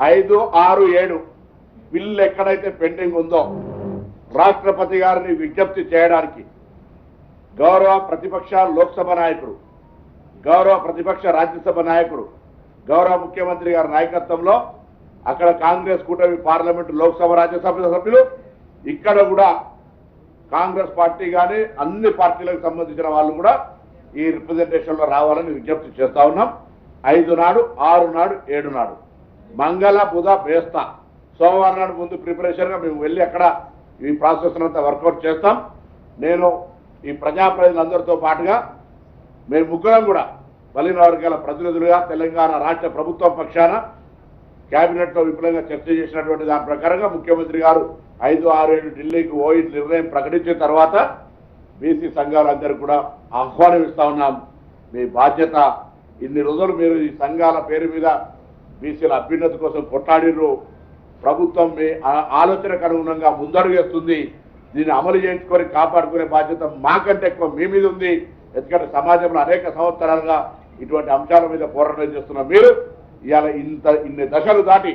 5, 6, 7 bill ఎక్కడైతే pending ఉందో రాష్ట్రపతి గారిని విజ్ఞప్తి చేయడానికి గౌరవ ప్రతిపక్ష లోక్సభ నాయకుడు, గౌరవ ప్రతిపక్ష రాజ్యసభ నాయకుడు, గౌరవ ముఖ్యమంత్రి గారి నాయకత్వంలో అక్కడ కాంగ్రెస్ కూటమి పార్లమెంటు లోక్సభ రాజ్యసభ సభ్యులు, ఇక్కడ కూడా కాంగ్రెస్ పార్టీ కానీ అన్ని పార్టీలకు సంబంధించిన వాళ్ళు కూడా ఈ రిప్రజెంటేషన్ లో రావాలని విజ్ఞప్తి చేస్తా ఉన్నాం. 5 నాడు, 6 నాడు, 7 నాడు, మంగళ, బుధ, బేస్తా, సోమవారం నాడు ముందు ప్రిపరేషన్ గా మేము వెళ్ళి అక్కడ ఈ ప్రాసెస్ అంతా వర్కౌట్ చేస్తాం. నేను ఈ ప్రజాప్రతినిధులందరితో పాటుగా మేము ముగ్గురం కూడా బలిన వర్గాల ప్రతినిధులుగా తెలంగాణ రాష్ట్ర ప్రభుత్వం పక్షాన కేబినెట్ లో విపులంగా చర్చ చేసినటువంటి దాని ప్రకారంగా ముఖ్యమంత్రి గారు 5, 6, 7 ఢిల్లీకి పోయి నిర్ణయం ప్రకటించిన తర్వాత బీసీ సంఘాలందరూ కూడా ఆహ్వానం ఇస్తా ఉన్నాం. మీ బాధ్యత, ఇన్ని రోజులు మీరు ఈ సంఘాల పేరు మీద బీసీల అభ్యున్నతి కోసం కొట్లాడిర్రు. ప్రభుత్వం మీ ఆలోచనకు అనుగుణంగా ముందడుగేస్తుంది. దీన్ని అమలు చేయించుకొని కాపాడుకునే బాధ్యత మాకంటే ఎక్కువ మీ మీద ఉంది. ఎందుకంటే సమాజంలో అనేక సంవత్సరాలుగా ఇటువంటి అంశాల మీద పోరాటం చేస్తున్న మీరు ఇవాళ ఇన్ని దశలు దాటి,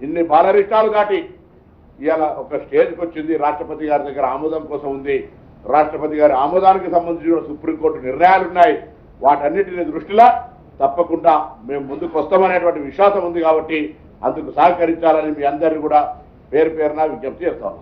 ఇన్ని బాలరిష్టాలు దాటి ఇవాళ ఒక స్టేజ్కి వచ్చింది. రాష్ట్రపతి గారి దగ్గర ఆమోదం కోసం ఉంది. రాష్ట్రపతి గారి ఆమోదానికి సంబంధించిన సుప్రీంకోర్టు నిర్ణయాలు ఉన్నాయి. వాటన్నిటిని దృష్టిలో తప్పకుండా మేము ముందుకు వస్తామనేటువంటి విశ్వాసం ఉంది. కాబట్టి అందుకు సహకరించాలని మీ అందరినీ కూడా పేరు పేరున విజ్ఞప్తి చేస్తాం.